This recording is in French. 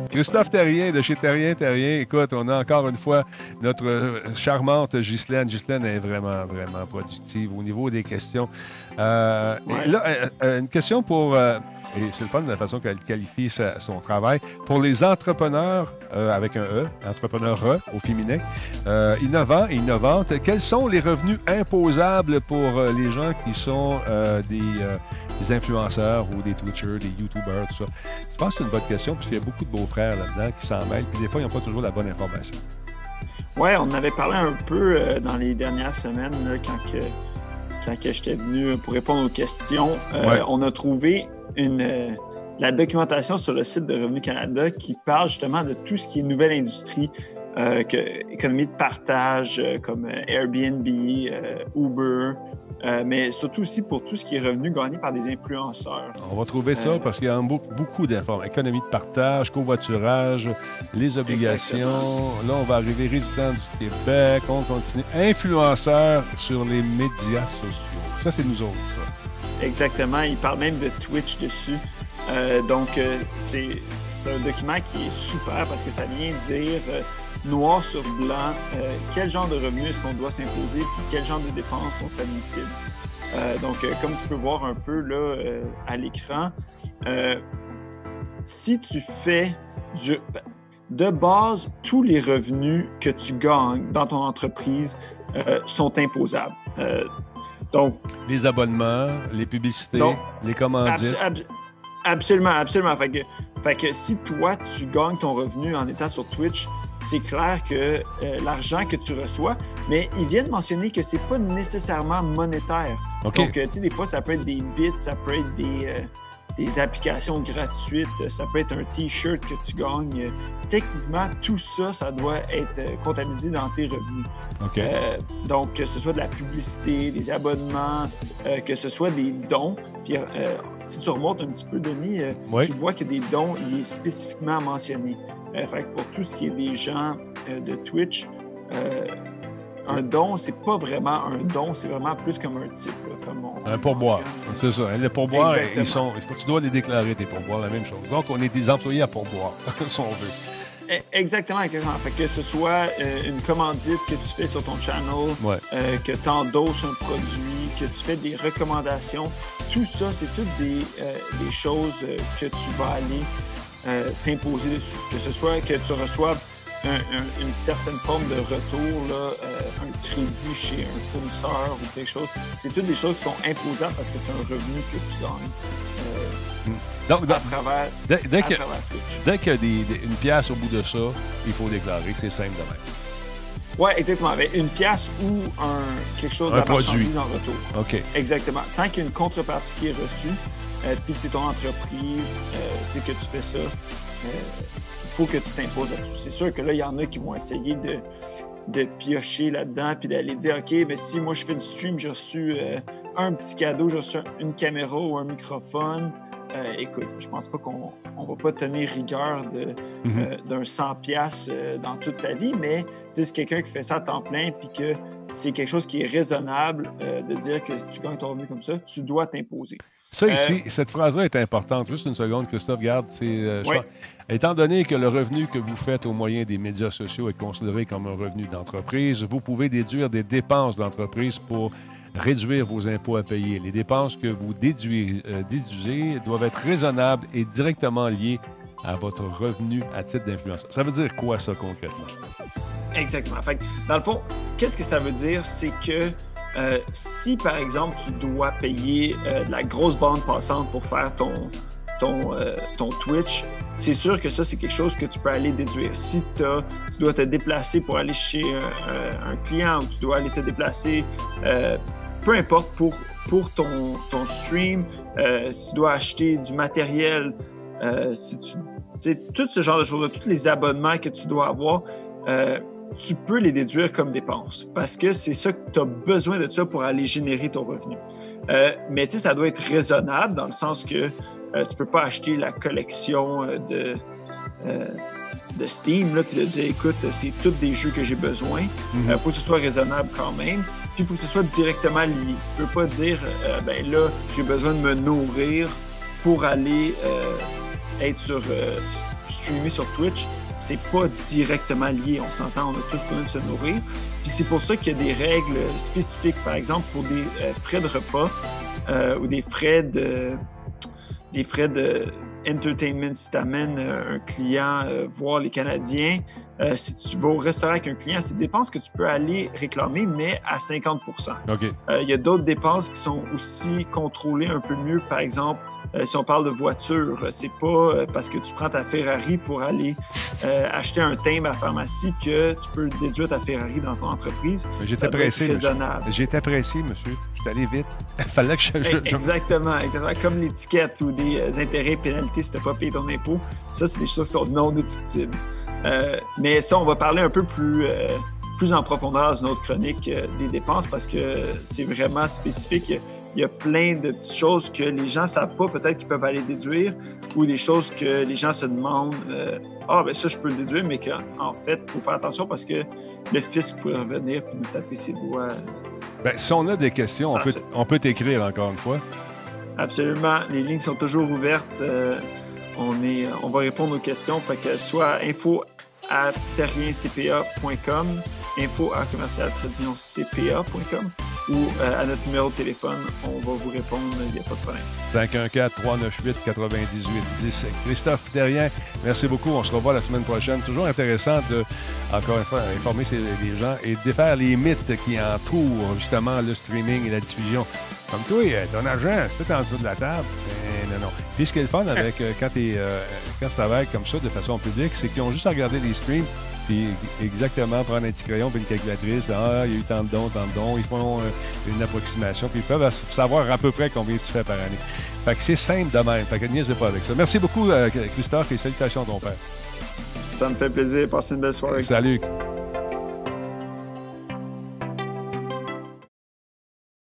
Christophe Terrien de chez Terrien. Écoute, on a encore une fois notre charmante Ghislaine. Ghislaine est vraiment, vraiment productive au niveau des questions. Et là, une question pour... et c'est le fun de la façon qu'elle qualifie son travail. Pour les entrepreneurs, avec un E, entrepreneurs au féminin, innovants et innovantes, quels sont les revenus imposables pour les gens qui sont des influenceurs ou des Twitchers, des YouTubers, tout ça? Je pense que c'est une bonne question parce qu'il y a beaucoup de beaux-frères là-dedans qui s'en mêlent, puis des fois, ils n'ont pas toujours la bonne information. Oui, on en avait parlé un peu dans les dernières semaines, là, quand j'étais venu pour répondre aux questions. On a trouvé la documentation sur le site de Revenu Canada qui parle justement de tout ce qui est nouvelle industrie, économie de partage, comme Airbnb, Uber, mais surtout aussi pour tout ce qui est revenu gagné par des influenceurs. On va trouver ça parce qu'il y a beaucoup d'informations. Économie de partage, covoiturage, les obligations. Exactement. Là, on va arriver résident du Québec, on continue. Influenceurs sur les médias sociaux. Ça, c'est nous autres, ça. Exactement. Il parle même de Twitch dessus. Donc, c'est un document qui est super parce que ça vient dire noir sur blanc quel genre de revenus est-ce qu'on doit s'imposer puis quel genre de dépenses sont admissibles. Donc, comme tu peux voir un peu là à l'écran, si tu fais de base, tous les revenus que tu gagnes dans ton entreprise sont imposables. Donc, les abonnements, les publicités, les commandites. Absolument. Fait que si toi, tu gagnes ton revenu en étant sur Twitch, c'est clair que l'argent que tu reçois, mais ils viennent mentionner que c'est pas nécessairement monétaire. Okay. Donc, tu sais, des fois, ça peut être des bits, ça peut être des applications gratuites, ça peut être un T-shirt que tu gagnes. Techniquement, tout ça, ça doit être comptabilisé dans tes revenus. Okay. Donc, que ce soit de la publicité, des abonnements, que ce soit des dons. Puis, si tu remontes un petit peu, Denis, tu vois qu'il y a des dons, il est spécifiquement mentionné. Fait que pour tout ce qui est des gens de Twitch, un don, c'est pas vraiment un don, c'est vraiment plus comme un type. Là, comme un pourboire, c'est ça. Les pourboires, tu dois les déclarer, tes pourboires, la même chose. Donc, on est des employés à pourboire, si on veut. Exactement. Fait que ce soit une commandite que tu fais sur ton channel, que tu endosses un produit, que tu fais des recommandations, tout ça, c'est toutes des choses que tu vas aller t'imposer dessus. Que ce soit que tu reçoives une certaine forme de retour, là, un crédit chez un fournisseur ou quelque chose, c'est toutes des choses qui sont imposables parce que c'est un revenu que tu gagnes. Donc, à travers dès qu'il y a une pièce au bout de ça, il faut déclarer. C'est simple de même. Oui, exactement. Avec une pièce ou quelque chose de marchandise en retour. OK. Exactement. Tant qu'il y a une contrepartie qui est reçue, puis que c'est ton entreprise, tu sais, que tu fais ça, il faut que tu t'imposes là-dessus. C'est sûr que là, il y en a qui vont essayer de piocher là-dedans puis d'aller dire, OK, mais si moi, je fais du stream, j'ai reçu un petit cadeau, j'ai reçu une caméra ou un microphone. Écoute, je pense pas qu'on va pas tenir rigueur d'un 100$ dans toute ta vie, mais c'est quelqu'un qui fait ça à temps plein puis que c'est quelque chose qui est raisonnable de dire que tu gagnes ton revenu comme ça, tu dois t'imposer. Ça ici, cette phrase-là est importante. Juste une seconde, Christophe, regarde. Étant donné que le revenu que vous faites au moyen des médias sociaux est considéré comme un revenu d'entreprise, vous pouvez déduire des dépenses d'entreprise pour réduire vos impôts à payer. Les dépenses que vous déduisez doivent être raisonnables et directement liées à votre revenu à titre d'influenceur. Ça veut dire quoi, ça, concrètement? Exactement. Fait que, dans le fond, qu'est-ce que ça veut dire? C'est que si, par exemple, tu dois payer de la grosse bande passante pour faire ton Twitch, c'est sûr que ça, c'est quelque chose que tu peux aller déduire. Si tu dois te déplacer pour aller chez un client ou tu dois aller te déplacer, peu importe, pour ton stream, si tu dois acheter du matériel, tout ce genre de choses, tous les abonnements que tu dois avoir, tu peux les déduire comme dépenses parce que c'est ça que tu as besoin de ça pour aller générer ton revenu. Mais ça doit être raisonnable dans le sens que tu ne peux pas acheter la collection de Steam puis de dire, écoute, c'est tous des jeux que j'ai besoin. Faut que ce soit raisonnable quand même. Puis il faut que ce soit directement lié. Tu ne peux pas dire, ben là, j'ai besoin de me nourrir pour aller être streamer sur Twitch. C'est pas directement lié. On s'entend, on a tous besoin de se nourrir. Puis c'est pour ça qu'il y a des règles spécifiques, par exemple, pour des frais de repas ou des frais de entertainment. Si tu amènes un client voir les Canadiens, si tu vas au restaurant avec un client, c'est des dépenses que tu peux aller réclamer, mais à 50 %. OK. Il y a d'autres dépenses qui sont aussi contrôlées un peu mieux. Par exemple, si on parle de voiture, c'est pas parce que tu prends ta Ferrari pour aller acheter un timbre à la pharmacie que tu peux déduire ta Ferrari dans ton entreprise. J'étais pressé, raisonnable. J'étais pressé, monsieur. J'étais allé vite. Il fallait que Exactement. Comme l'étiquette ou des intérêts et pénalités si tu n'as pas payé ton impôt. Ça, c'est des choses qui sont non déductibles. Mais ça, on va parler un peu plus en profondeur dans une autre chronique des dépenses parce que c'est vraiment spécifique. Il y a plein de petites choses que les gens ne savent pas, peut-être qu'ils peuvent aller déduire, ou des choses que les gens se demandent ben ça, je peux le déduire, mais qu'en fait, il faut faire attention parce que le fisc pourrait revenir et nous taper ses doigts. Ben, si on a des questions, on peut t'écrire encore une fois. Absolument. Les lignes sont toujours ouvertes. On va répondre aux questions. Fait que soit info@terriencpa.com, info@commercial-cpa.com ou à notre numéro de téléphone. On va vous répondre, il n'y a pas de problème. 514-398-98-10. Christophe Terrien, merci beaucoup. On se revoit la semaine prochaine. Toujours intéressant de, encore une fois, informer les gens et défaire les mythes qui entourent justement le streaming et la diffusion. Comme toi, ton argent, c'est tout en dessous de la table. Mais non. Puis ce qui est le fun avec quand tu travailles comme ça de façon publique, c'est qu'ils ont juste à regarder les streams puis exactement prendre un petit crayon puis une calculatrice. Ah, il y a eu tant de dons. Ils font une approximation puis ils peuvent savoir à peu près combien tu fais par année. Fait que c'est simple de même. Fait que niaisez pas avec ça. Merci beaucoup, Christophe, et salutations à ton père. Ça me fait plaisir. Passez une belle soirée. Salut.